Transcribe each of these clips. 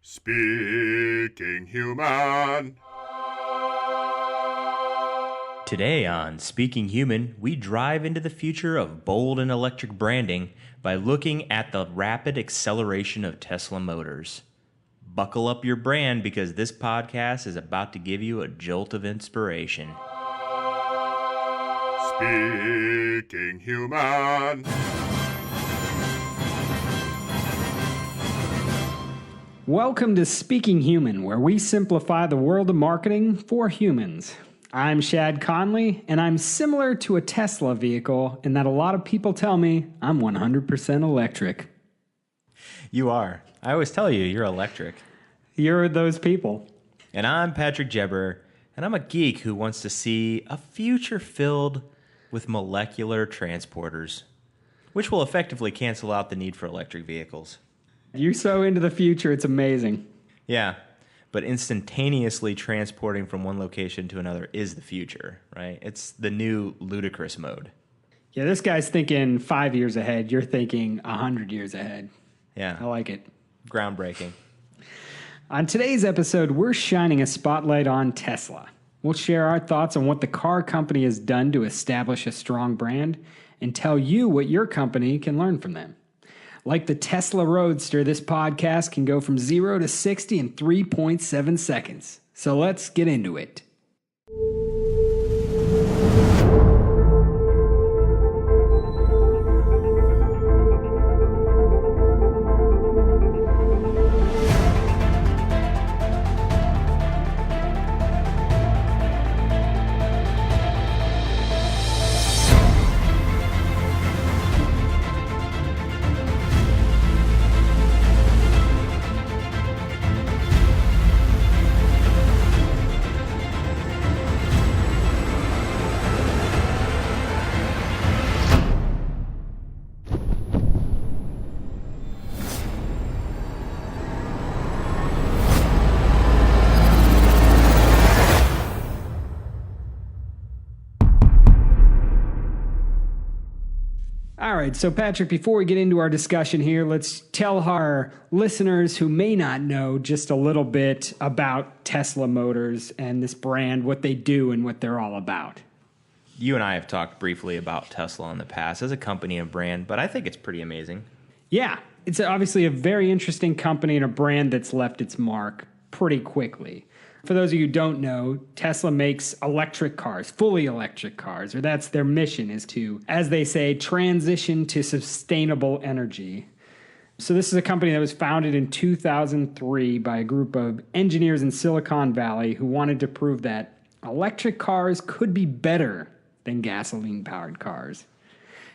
Speaking Human. Today on Speaking Human, we drive into the future of bold and electric branding by looking at the rapid acceleration of Tesla Motors. Buckle up your brand because this podcast is about to give you a jolt of inspiration. Speaking Human. Welcome to Speaking Human, where we simplify the world of marketing for humans. I'm Shad Conley, and I'm similar to a Tesla vehicle in that a lot of people tell me I'm 100% electric. You are. I always tell you, you're electric. You're those people. And I'm Patrick Jebber, and I'm a geek who wants to see a future filled with molecular transporters, which will effectively cancel out the need for electric vehicles. You're so into the future, it's amazing. Yeah, but instantaneously transporting from one location to another is the future, right? It's the new ludicrous mode. Yeah, this guy's thinking 5 years ahead. You're thinking 100 years ahead. Yeah. I like it. Groundbreaking. On today's episode, we're shining a spotlight on Tesla. We'll share our thoughts on what the car company has done to establish a strong brand and tell you what your company can learn from them. Like the Tesla Roadster, this podcast can go from 0 to 60 in 3.7 seconds. So let's get into it. All right, so Patrick, before we get into our discussion here, let's tell our listeners who may not know just a little bit about Tesla Motors and this brand, what they do and what they're all about. You and I have talked briefly about Tesla in the past as a company and brand, but I think it's pretty amazing. Yeah, it's obviously a very interesting company and a brand that's left its mark pretty quickly. For those of you who don't know, Tesla makes electric cars, fully electric cars, or that's their mission, is to, as they say, transition to sustainable energy. So this is a company that was founded in 2003 by a group of engineers in Silicon Valley who wanted to prove that electric cars could be better than gasoline-powered cars.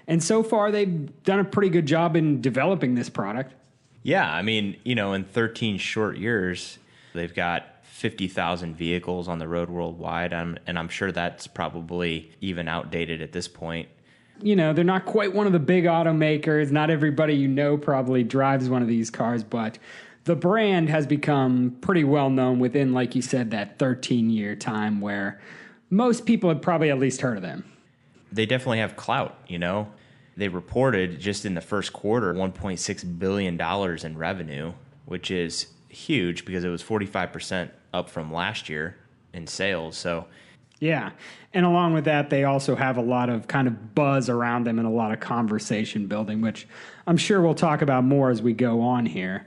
And so far, they've done a pretty good job in developing this product. Yeah, I mean, in 13 short years, they've got 50,000 vehicles on the road worldwide, and I'm sure that's probably even outdated at this point. They're not quite one of the big automakers. Not everybody probably drives one of these cars, but the brand has become pretty well known within, like you said, that 13-year time where most people have probably at least heard of them. They definitely have clout, They reported just in the first quarter $1.6 billion in revenue, which is huge because it was 45% up from last year in sales. So yeah. And along with that, they also have a lot of kind of buzz around them and a lot of conversation building, which I'm sure we'll talk about more as we go on here.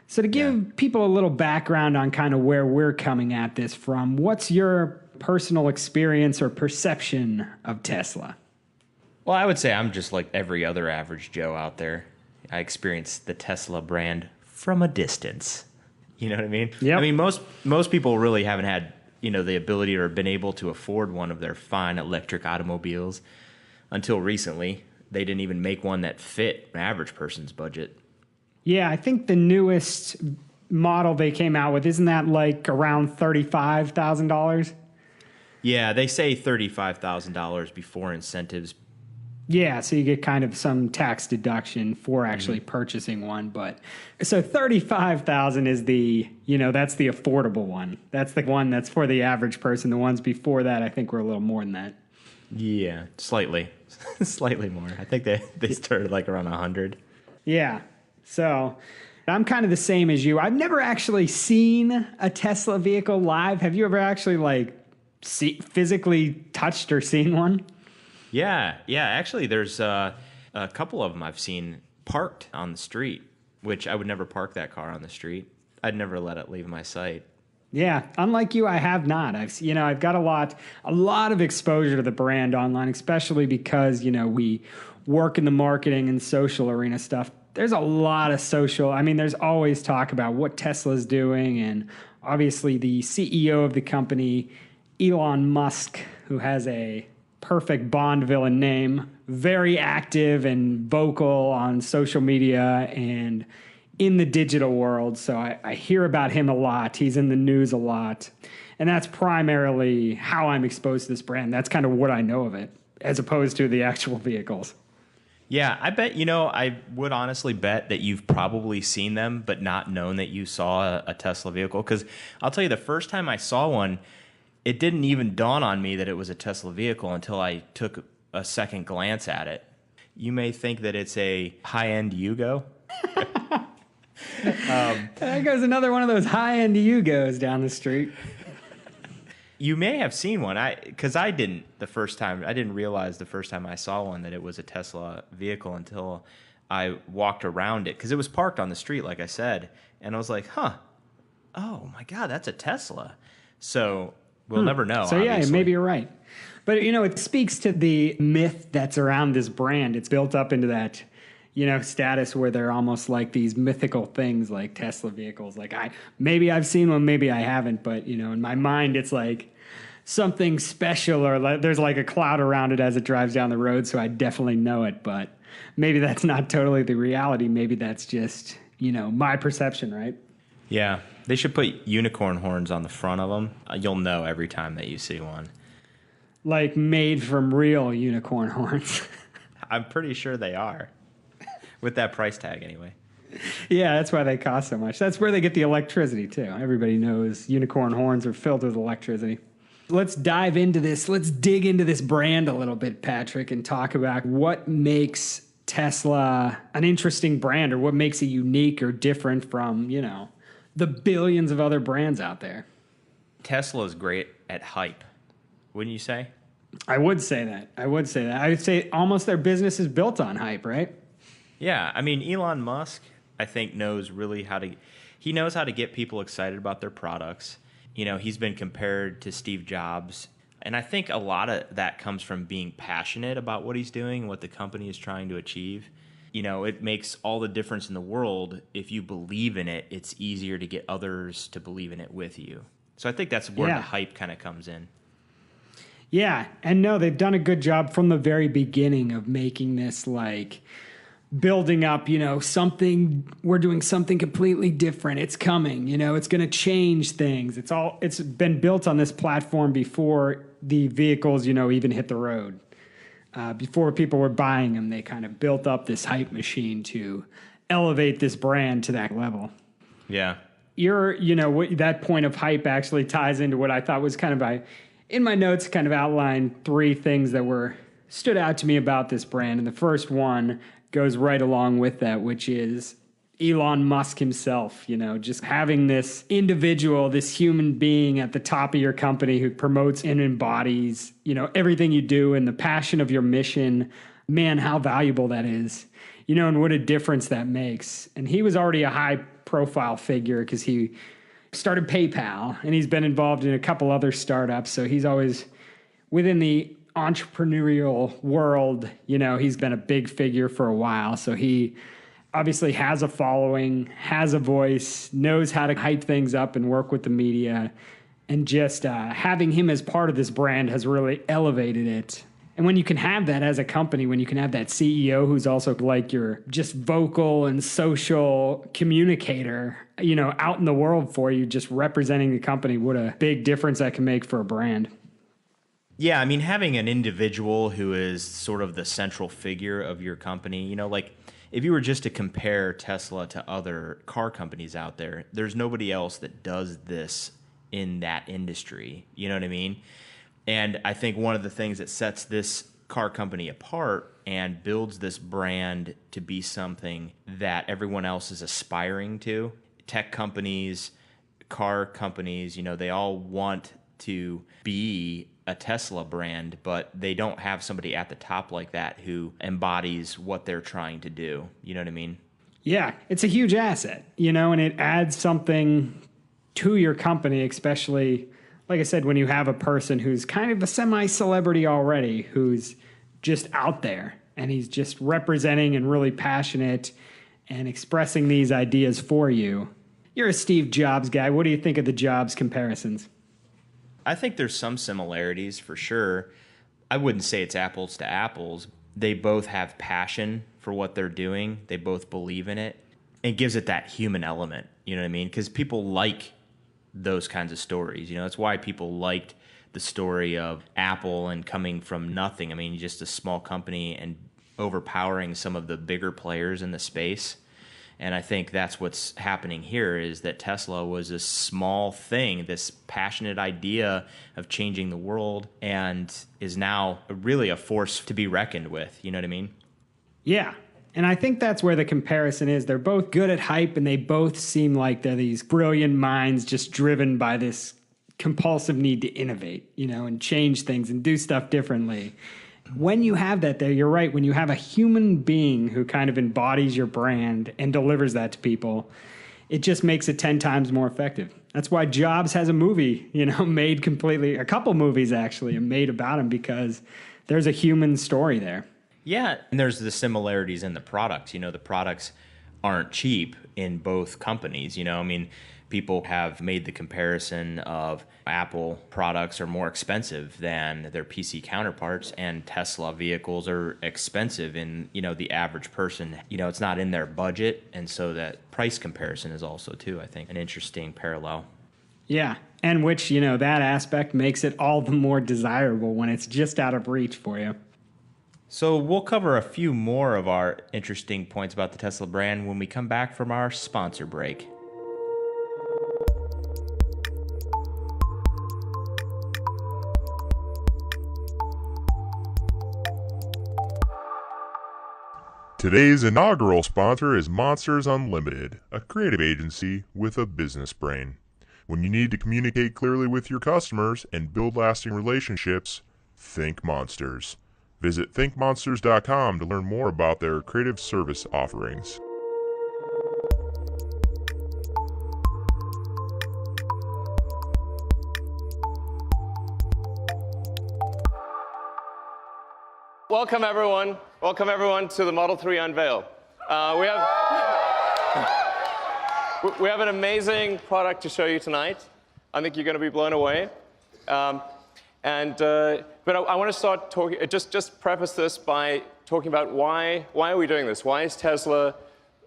So to give people a little background on kind of where we're coming at this from, what's your personal experience or perception of Tesla? Well, I would say I'm just like every other average Joe out there. I experienced the Tesla brand from a distance. You know what I mean? Yep. I mean, most people really haven't had, the ability or been able to afford one of their fine electric automobiles until recently. They didn't even make one that fit an average person's budget. Yeah, I think the newest model they came out with, isn't that like around $35,000? Yeah, they say $35,000 before incentives. Yeah, so you get kind of some tax deduction for actually purchasing one. But so $35,000 is that's the affordable one. That's the one that's for the average person. The ones before that, I think, were a little more than that. Yeah, slightly. Slightly more. I think they started like around 100. Yeah. So I'm kind of the same as you. I've never actually seen a Tesla vehicle live. Have you ever actually physically touched or seen one? Yeah. Actually, there's a couple of them I've seen parked on the street, which I would never park that car on the street. I'd never let it leave my sight. Yeah, unlike you, I have not. I've got a lot of exposure to the brand online, especially because, we work in the marketing and social arena stuff. There's a lot of social. I mean, there's always talk about what Tesla's doing, and obviously the CEO of the company, Elon Musk, who has a perfect Bond villain name, very active and vocal on social media and in the digital world. So I hear about him a lot. He's in the news a lot. And that's primarily how I'm exposed to this brand. That's kind of what I know of it, as opposed to the actual vehicles. Yeah, I bet, I would honestly bet that you've probably seen them, but not known that you saw a Tesla vehicle. Because I'll tell you, the first time I saw one, it didn't even dawn on me that it was a Tesla vehicle until I took a second glance at it. You may think that it's a high-end Yugo. There goes another one of those high-end Yugos down the street. You may have seen one, because I didn't the first time. I didn't realize the first time I saw one that it was a Tesla vehicle until I walked around it, because it was parked on the street, like I said, and I was like, oh my God, that's a Tesla. So we'll never know. So obviously. Yeah, maybe you're right. But, it speaks to the myth that's around this brand. It's built up into that status where they're almost like these mythical things like Tesla vehicles. Like maybe I've seen one, maybe I haven't, but in my mind, it's like something special, or there's like a cloud around it as it drives down the road. So I definitely know it, but maybe that's not totally the reality. Maybe that's just, my perception, right? Yeah. They should put unicorn horns on the front of them. You'll know every time that you see one. Like made from real unicorn horns. I'm pretty sure they are. With that price tag, anyway. Yeah, that's why they cost so much. That's where they get the electricity, too. Everybody knows unicorn horns are filled with electricity. Let's dive into this. Let's dig into this brand a little bit, Patrick, and talk about what makes Tesla an interesting brand, or what makes it unique or different from, the billions of other brands out there. Tesla's great at hype, wouldn't you say? I would say that. I would say almost their business is built on hype, right? Yeah, I mean, Elon Musk, I think, knows how to get people excited about their products. He's been compared to Steve Jobs, and I think a lot of that comes from being passionate about what he's doing, what the company is trying to achieve. It makes all the difference in the world. If you believe in it, it's easier to get others to believe in it with you. So I think that's where the hype kind of comes in. Yeah, and no, they've done a good job from the very beginning of making this building up, we're doing something completely different. It's coming, it's going to change things. It's been built on this platform before the vehicles, even hit the road. Before people were buying them, they kind of built up this hype machine to elevate this brand to that level. Yeah. That point of hype actually ties into what I thought was in my notes, kind of outlined 3 things that stood out to me about this brand. And the first one goes right along with that, which is Elon Musk himself, just having this individual, this human being at the top of your company who promotes and embodies, everything you do and the passion of your mission. Man, how valuable that is, and what a difference that makes. And he was already a high profile figure because he started PayPal, and he's been involved in a couple other startups. So he's always within the entrepreneurial world, he's been a big figure for a while. So he obviously has a following, has a voice, knows how to hype things up and work with the media. And just having him as part of this brand has really elevated it. And when you can have that as a company, when you can have that CEO who's also like your just vocal and social communicator, out in the world for you, just representing the company, what a big difference that can make for a brand. Yeah, I mean, having an individual who is sort of the central figure of your company, if you were just to compare Tesla to other car companies out there, there's nobody else that does this in that industry. You know what I mean? And I think one of the things that sets this car company apart and builds this brand to be something that everyone else is aspiring to. Tech companies, car companies, they all want to be a Tesla brand, but they don't have somebody at the top like that who embodies what they're trying to do. You know what I mean? Yeah, it's a huge asset, and it adds something to your company, especially, like I said, when you have a person who's kind of a semi-celebrity already, who's just out there and he's just representing and really passionate and expressing these ideas for you. You're a Steve Jobs guy. What do you think of the Jobs comparisons? I think there's some similarities for sure. I wouldn't say it's apples to apples. They both have passion for what they're doing. They both believe in it. It gives it that human element, you know what I mean? Because people like those kinds of stories. That's why people liked the story of Apple and coming from nothing. I mean, just a small company and overpowering some of the bigger players in the space. And I think that's what's happening here is that Tesla was a small thing, this passionate idea of changing the world, and is now really a force to be reckoned with. You know what I mean? Yeah. And I think that's where the comparison is. They're both good at hype, and they both seem like they're these brilliant minds just driven by this compulsive need to innovate, and change things and do stuff differently. When you have that there, you're right. When you have a human being who kind of embodies your brand and delivers that to people, it just makes it 10 times more effective. That's why Jobs has a movie, made completely, a couple movies actually, made about him because there's a human story there. Yeah, and there's the similarities in the products. The products aren't cheap in both companies. I mean, people have made the comparison of Apple products are more expensive than their PC counterparts, and Tesla vehicles are expensive in, the average person. It's not in their budget, and so that price comparison is also, too, I think, an interesting parallel. Yeah, and which, that aspect makes it all the more desirable when it's just out of reach for you. So we'll cover a few more of our interesting points about the Tesla brand when we come back from our sponsor break. Today's inaugural sponsor is Monsters Unlimited, a creative agency with a business brain. When you need to communicate clearly with your customers and build lasting relationships, think Monsters. Visit thinkmonsters.com to learn more about their creative service offerings. Welcome everyone to the Model 3 unveil. We have an amazing product to show you tonight. I think you're going to be blown away. But I want to start talking. Just preface this by talking about why are we doing this? Why does Tesla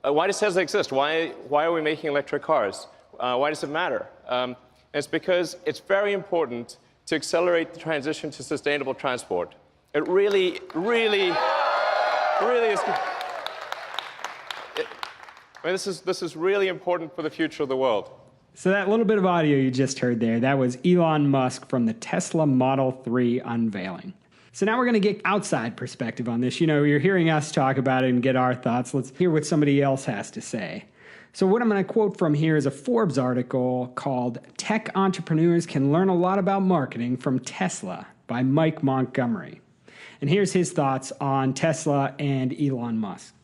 exist? Why are we making electric cars? Why does it matter? And it's because it's very important to accelerate the transition to sustainable transport. It really is. This is really important for the future of the world. So that little bit of audio you just heard there, that was Elon Musk from the Tesla Model 3 unveiling. So now we're going to get outside perspective on this. You're hearing us talk about it and get our thoughts. Let's hear what somebody else has to say. So what I'm going to quote from here is a Forbes article called Tech Entrepreneurs Can Learn a Lot About Marketing from Tesla by Mike Montgomery. And here's his thoughts on Tesla and Elon Musk.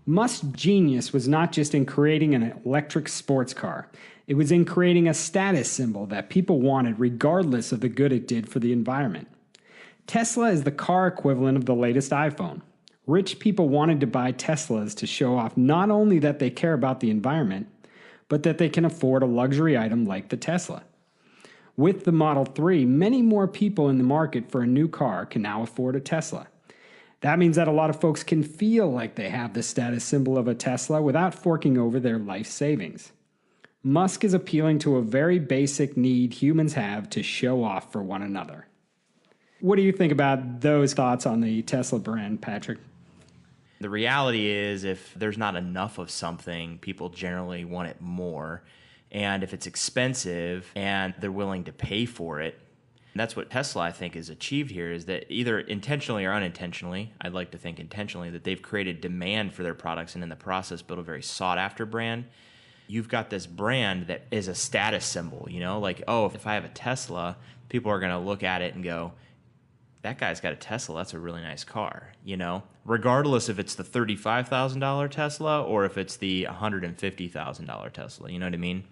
Musk's genius was not just in creating an electric sports car. It was in creating a status symbol that people wanted regardless of the good it did for the environment. Tesla is the car equivalent of the latest iPhone. Rich people wanted to buy Teslas to show off not only that they care about the environment, but that they can afford a luxury item like the Tesla. With the Model 3, many more people in the market for a new car can now afford a Tesla. That means that a lot of folks can feel like they have the status symbol of a Tesla without forking over their life savings. Musk is appealing to a very basic need humans have to show off for one another. What do you think about those thoughts on the Tesla brand, Patrick? The reality is if there's not enough of something, people generally want it more. And if it's expensive and they're willing to pay for it, That's what Tesla, I think, has achieved here, is that either intentionally or unintentionally, I'd like to think intentionally, that they've created demand for their products and in the process built a very sought-after brand. You've got this brand that is a status symbol, like, oh, if I have a Tesla, people are going to look at it and go, that guy's got a Tesla, that's a really nice car, regardless if it's the $35,000 Tesla or if it's the $150,000 Tesla, you know what I mean?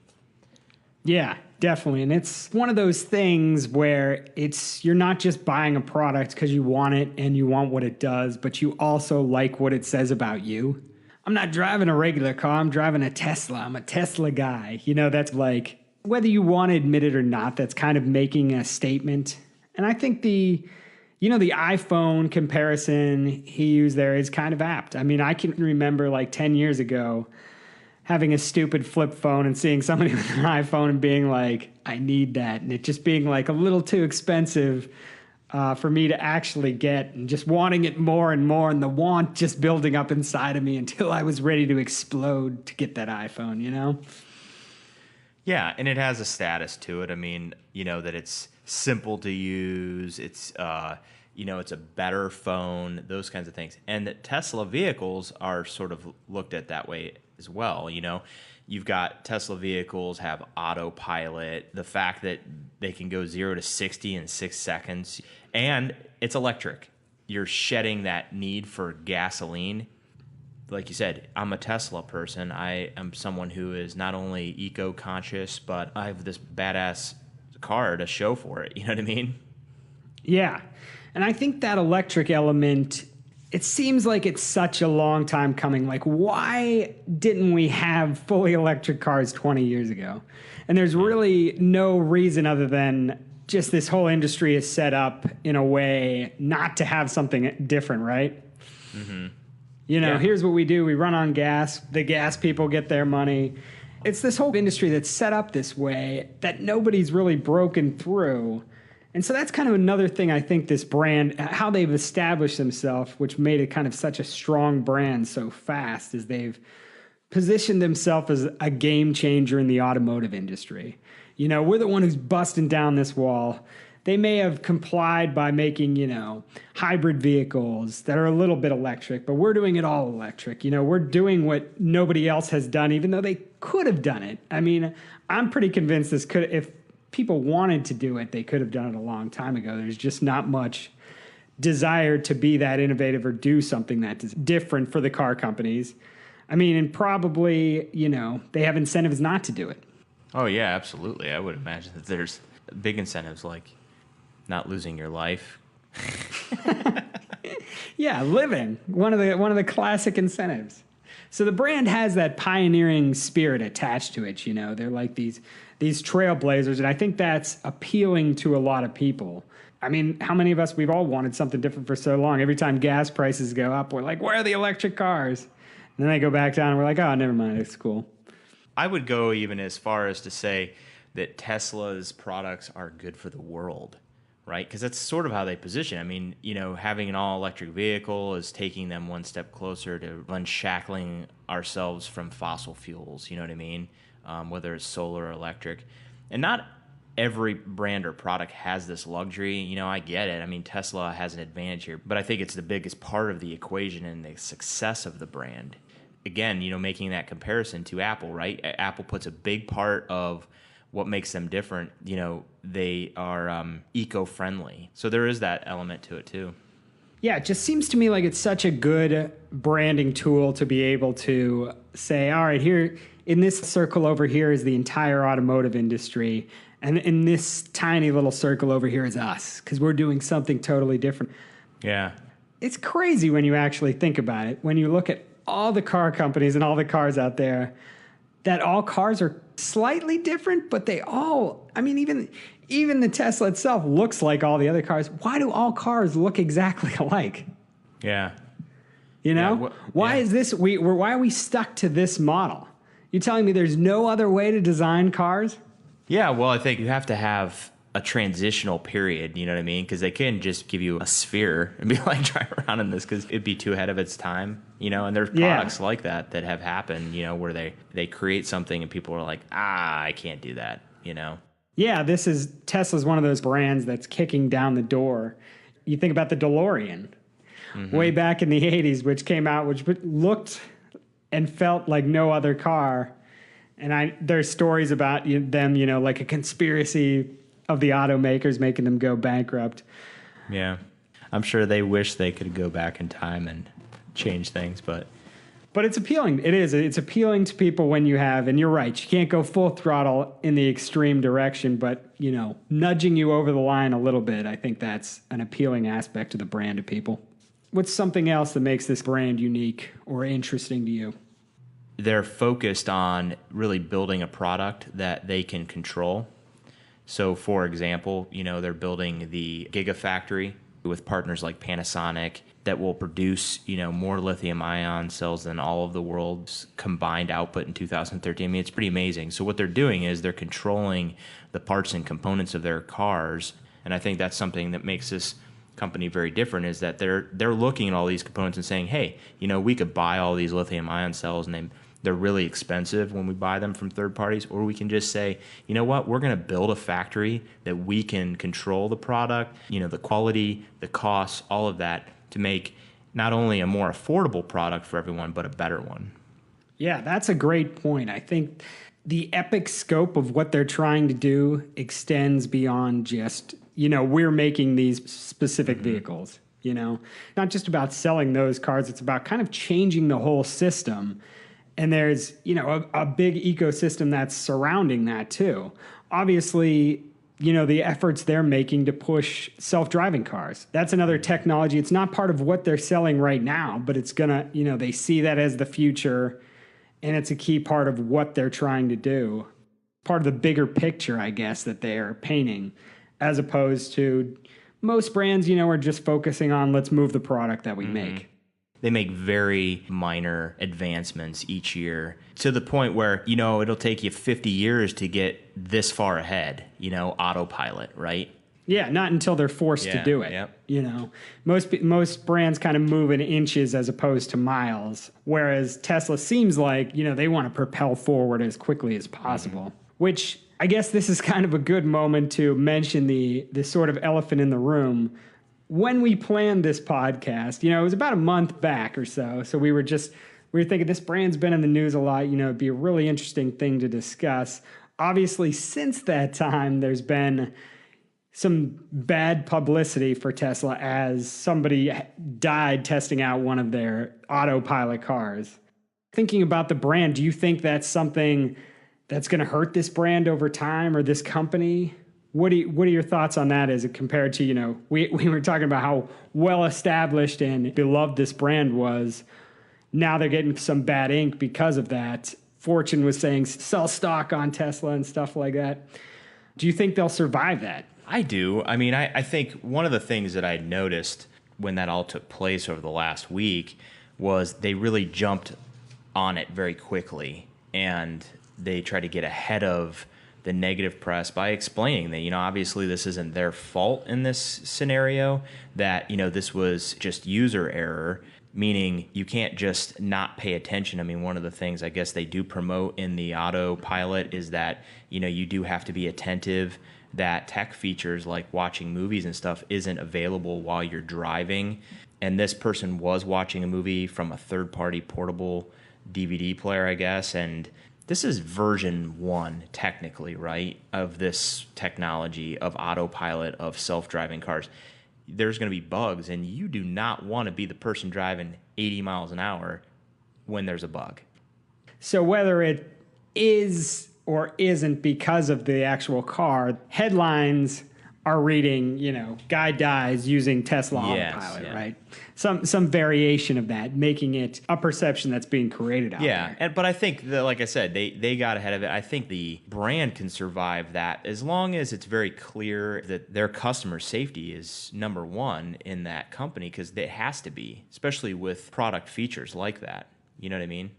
Yeah, definitely. And it's one of those things where you're not just buying a product because you want it and you want what it does, but you also like what it says about you. I'm not driving a regular car, I'm driving a Tesla. I'm a Tesla guy. That's like, whether you want to admit it or not, that's kind of making a statement. And I think the iPhone comparison he used there is kind of apt. I mean, I can remember like 10 years ago having a stupid flip phone and seeing somebody with an iPhone and being like, I need that. And it just being like a little too expensive for me to actually get, and just wanting it more and more, and the want just building up inside of me until I was ready to explode to get that iPhone, Yeah, and it has a status to it. I mean, that it's simple to use. It's, it's a better phone, those kinds of things. And that Tesla vehicles are sort of looked at that way as well. You've got Tesla vehicles have autopilot, the fact that they can go 0 to 60 in 6 seconds, and it's electric. You're shedding that need for gasoline. Like you said, I'm a Tesla person. I am someone who is not only eco-conscious, but I have this badass car to show for it. You know what I mean? Yeah. And I think that electric element, it seems like it's such a long time coming. Like, why didn't we have fully electric cars 20 years ago? And there's really no reason other than just this whole industry is set up in a way not to have something different, right? Mm-hmm. Here's what we do. We run on gas. The gas people get their money. It's this whole industry that's set up this way that nobody's really broken through. And so that's kind of another thing I think this brand, how they've established themselves, which made it kind of such a strong brand so fast, is they've positioned themselves as a game changer in the automotive industry. We're the one who's busting down this wall. They may have complied by making, hybrid vehicles that are a little bit electric, but we're doing it all electric. We're doing what nobody else has done, even though they could have done it. I mean, I'm pretty convinced if people wanted to do it, they could have done it a long time ago. There's just not much desire to be that innovative or do something that is different for the car companies. I mean, and probably, they have incentives not to do it. Oh, yeah, absolutely. I would imagine that there's big incentives like not losing your life. Yeah, living. One of the classic incentives. So the brand has that pioneering spirit attached to it, They're like these trailblazers, and I think that's appealing to a lot of people. I mean, how many of us, we've all wanted something different for so long. Every time gas prices go up, we're like, where are the electric cars? And then they go back down and we're like, oh, never mind, it's cool. I would go even as far as to say that Tesla's products are good for the world, right? Because that's sort of how they position. I mean, having an all-electric vehicle is taking them one step closer to unshackling ourselves from fossil fuels, you know what I mean? Whether it's solar or electric. And not every brand or product has this luxury. I get it. I mean, Tesla has an advantage here, but I think it's the biggest part of the equation and the success of the brand. Again, making that comparison to Apple, right? Apple puts a big part of what makes them different. They are eco-friendly. So there is that element to it too. Yeah, it just seems to me like it's such a good branding tool to be able to say, all right, here in this circle over here is the entire automotive industry. And in this tiny little circle over here is us, because we're doing something totally different. Yeah. It's crazy when you actually think about it. When you look at all the car companies and all the cars out there, that all cars are slightly different, but they all, I mean, even the Tesla itself looks like all the other cars. Why do all cars look exactly alike? Yeah. Why is this, why are we stuck to this model? You're telling me there's no other way to design cars? Yeah, well, I think you have to have a transitional period, you know what I mean? Because they couldn't just give you a sphere and be like, drive around in this, because it'd be too ahead of its time, and there's products like that have happened, where they create something and people are like, I can't do that, Yeah, Tesla's one of those brands that's kicking down the door. You think about the DeLorean way back in the 80s, which came out, which looked and felt like no other car. And there's stories about them, like a conspiracy of the automakers making them go bankrupt. Yeah. I'm sure they wish they could go back in time and change things, but it's appealing. It is. It's appealing to people when you have, and you're right, you can't go full throttle in the extreme direction, but, nudging you over the line a little bit, I think that's an appealing aspect of the brand to people. What's something else that makes this brand unique or interesting to you? they're focused on really building a product that they can control. So, for example, they're building the Gigafactory with partners like Panasonic that will produce, more lithium-ion cells than all of the world's combined output in 2013. I mean, it's pretty amazing. So what they're doing is they're controlling the parts and components of their cars, and I think that's something that makes this company very different, is that they're looking at all these components and saying, hey, we could buy all these lithium-ion cells and they're really expensive when we buy them from third parties, or we can just say, you know what, we're going to build a factory that we can control the product, the quality, the costs, all of that, to make not only a more affordable product for everyone, but a better one. Yeah, that's a great point. I think the epic scope of what they're trying to do extends beyond just, we're making these specific vehicles, not just about selling those cars. It's about kind of changing the whole system. And there's, a big ecosystem that's surrounding that too. Obviously, the efforts they're making to push self-driving cars. That's another technology. It's not part of what they're selling right now, but it's gonna, they see that as the future, and it's a key part of what they're trying to do. Part of the bigger picture, I guess, that they are painting, as opposed to most brands, are just focusing on let's move the product that we make. They make very minor advancements each year to the point where, it'll take you 50 years to get this far ahead, autopilot, right? Yeah, not until they're forced to do it. Yep. Most brands kind of move in inches as opposed to miles, whereas Tesla seems like, they want to propel forward as quickly as possible, which I guess this is kind of a good moment to mention the sort of elephant in the room. When we planned this podcast, it was about a month back or so. So we were thinking this brand's been in the news a lot. It'd be a really interesting thing to discuss. Obviously, since that time, there's been some bad publicity for Tesla as somebody died testing out one of their autopilot cars. Thinking about the brand, do you think that's something that's going to hurt this brand over time or this company? What are your thoughts on that as it compared to, we were talking about how well established and beloved this brand was. Now they're getting some bad ink because of that. Fortune was saying sell stock on Tesla and stuff like that. Do you think they'll survive that? I do. I mean, I think one of the things that I noticed when that all took place over the last week was they really jumped on it very quickly, and they tried to get ahead of the negative press by explaining that, obviously this isn't their fault in this scenario, that, this was just user error, meaning you can't just not pay attention. I mean, one of the things I guess they do promote in the autopilot is that, you do have to be attentive, that tech features like watching movies and stuff isn't available while you're driving. And this person was watching a movie from a third-party portable DVD player, I guess, and this is version 1, technically, right, of this technology of autopilot, of self-driving cars. There's going to be bugs, and you do not want to be the person driving 80 miles an hour when there's a bug. So whether it is or isn't because of the actual car, headlines are reading, guy dies using Tesla autopilot, right? Some variation of that, making it a perception that's being created out there. Yeah, but I think that, like I said, they got ahead of it. I think the brand can survive that as long as it's very clear that their customer safety is number one in that company, because it has to be, especially with product features like that. You know what I mean?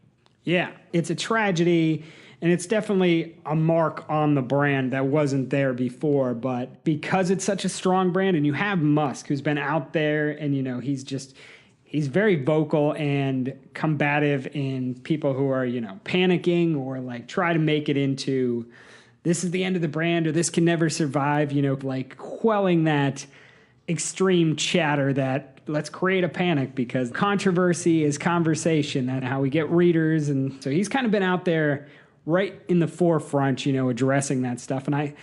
Yeah, it's a tragedy. And it's definitely a mark on the brand that wasn't there before. But because it's such a strong brand, and you have Musk, who's been out there and, he's very vocal and combative in people who are, panicking or like try to make it into this is the end of the brand or this can never survive, like quelling that extreme chatter that let's create a panic because controversy is conversation. That's how we get readers. And so he's kind of been out there right in the forefront, addressing that stuff. And I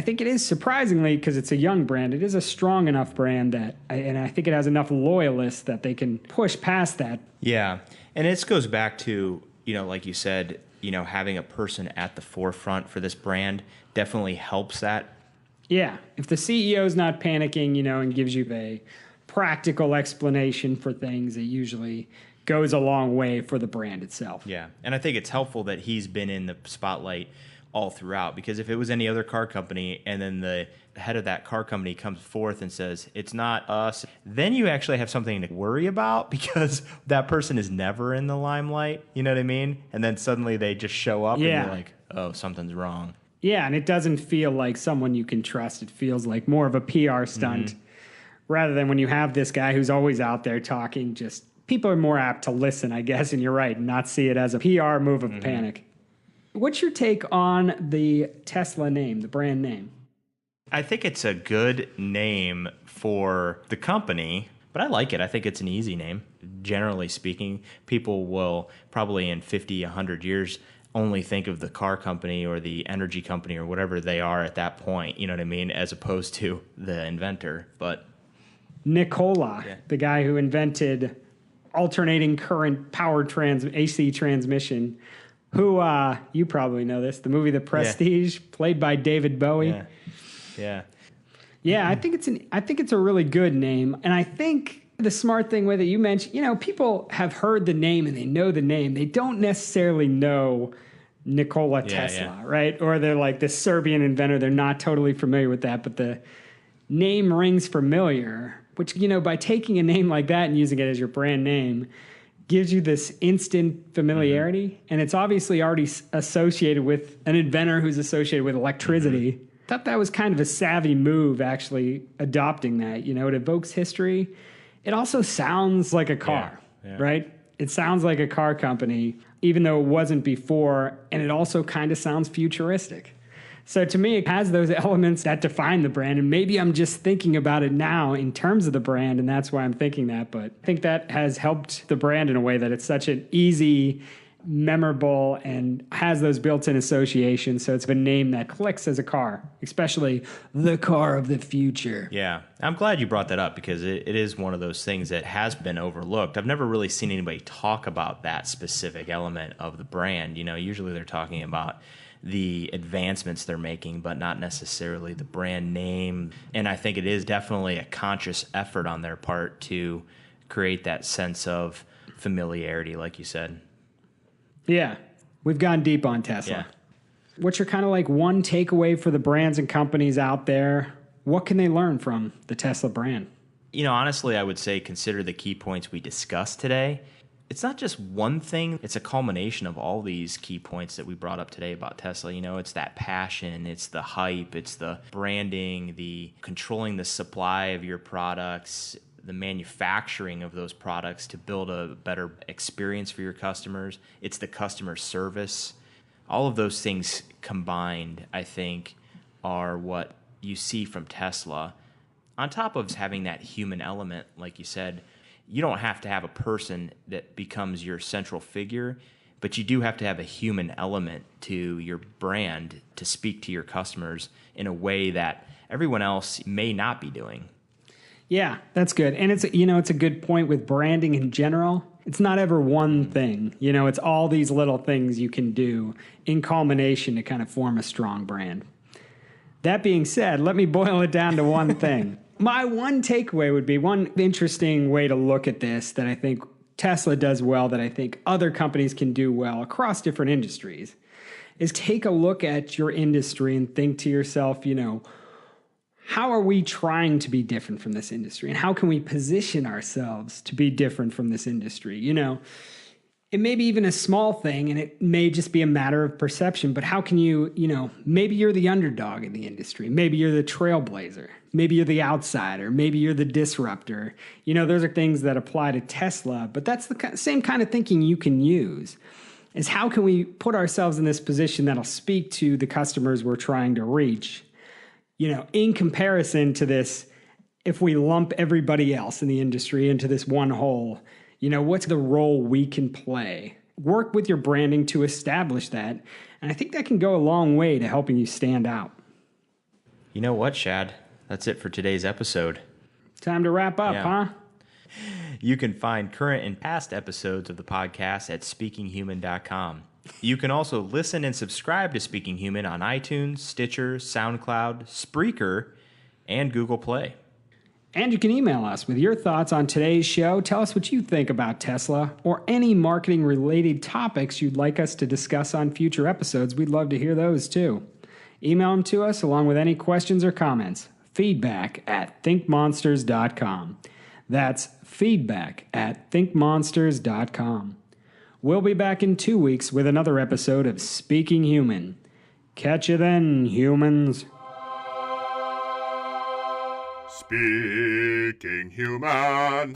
think it is surprisingly, because it's a young brand, it is a strong enough brand and I think it has enough loyalists that they can push past that. Yeah. And it goes back to, like you said, having a person at the forefront for this brand definitely helps that. Yeah. If the CEO's not panicking, and gives you a practical explanation for things, it usually goes a long way for the brand itself. Yeah. And I think it's helpful that he's been in the spotlight all throughout, because if it was any other car company and then the head of that car company comes forth and says, it's not us, then you actually have something to worry about because that person is never in the limelight. You know what I mean? And then suddenly they just show up and you're like, oh, something's wrong. Yeah, and it doesn't feel like someone you can trust. It feels like more of a PR stunt rather than when you have this guy who's always out there talking. Just people are more apt to listen, I guess, and you're right, and not see it as a PR move of panic. What's your take on the Tesla name, the brand name? I think it's a good name for the company, but I like it. I think it's an easy name. Generally speaking, people will probably in 50, 100 years only think of the car company or the energy company or whatever they are at that point, you know what I mean, as opposed to the inventor. But Nikola, the guy who invented alternating current power AC transmission, who, you probably know this, the movie The Prestige, played by David Bowie. Yeah, I think it's a really good name. And I think the smart thing with it, you mentioned, people have heard the name and they know the name. They don't necessarily know Nikola Tesla, right? Or they're like this Serbian inventor. They're not totally familiar with that, but the name rings familiar, which, by taking a name like that and using it as your brand name gives you this instant familiarity. And it's obviously already associated with an inventor who's associated with electricity. I thought that was kind of a savvy move, actually adopting that. It evokes history. It also sounds like a car, right? It sounds like a car company, even though it wasn't before. And it also kind of sounds futuristic. So to me, it has those elements that define the brand. And maybe I'm just thinking about it now in terms of the brand, and that's why I'm thinking that. But I think that has helped the brand in a way that it's such an easy, memorable, and has those built-in associations. So it's a name that clicks as a car, especially the car of the future. Yeah, I'm glad you brought that up because it is one of those things that has been overlooked. I've never really seen anybody talk about that specific element of the brand. Usually they're talking about the advancements they're making, but not necessarily the brand name. And I think it is definitely a conscious effort on their part to create that sense of familiarity, like you said. Yeah, we've gone deep on Tesla. Yeah. What's your kind of like one takeaway for the brands and companies out there? What can they learn from the Tesla brand? Honestly, I would say consider the key points we discussed today. It's not just one thing. It's a culmination of all these key points that we brought up today about Tesla. It's that passion, it's the hype, it's the branding, the controlling the supply of your products, the manufacturing of those products to build a better experience for your customers. It's the customer service. All of those things combined, I think, are what you see from Tesla. On top of having that human element, like you said, you don't have to have a person that becomes your central figure, but you do have to have a human element to your brand to speak to your customers in a way that everyone else may not be doing. Yeah, that's good. And it's a good point with branding in general. It's not ever one thing. It's all these little things you can do in culmination to kind of form a strong brand. That being said, let me boil it down to one thing. My one takeaway would be one interesting way to look at this that I think Tesla does well, that I think other companies can do well across different industries, is take a look at your industry and think to yourself, how are we trying to be different from this industry? And how can we position ourselves to be different from this industry? It may be even a small thing and it may just be a matter of perception, but how can you, maybe you're the underdog in the industry. Maybe you're the trailblazer. Maybe you're the outsider. Maybe you're the disruptor. Those are things that apply to Tesla, but that's the same kind of thinking you can use. is how can we put ourselves in this position that'll speak to the customers we're trying to reach? In comparison to this, if we lump everybody else in the industry into this one hole, what's the role we can play? Work with your branding to establish that. And I think that can go a long way to helping you stand out. You know what, Shad? That's it for today's episode. Time to wrap up, huh? You can find current and past episodes of the podcast at speakinghuman.com. You can also listen and subscribe to Speaking Human on iTunes, Stitcher, SoundCloud, Spreaker, and Google Play. And you can email us with your thoughts on today's show. Tell us what you think about Tesla or any marketing-related topics you'd like us to discuss on future episodes. We'd love to hear those, too. Email them to us along with any questions or comments. feedback@thinkmonsters.com. That's feedback@thinkmonsters.com. We'll be back in 2 weeks with another episode of Speaking Human. Catch you then, humans. Speaking Human.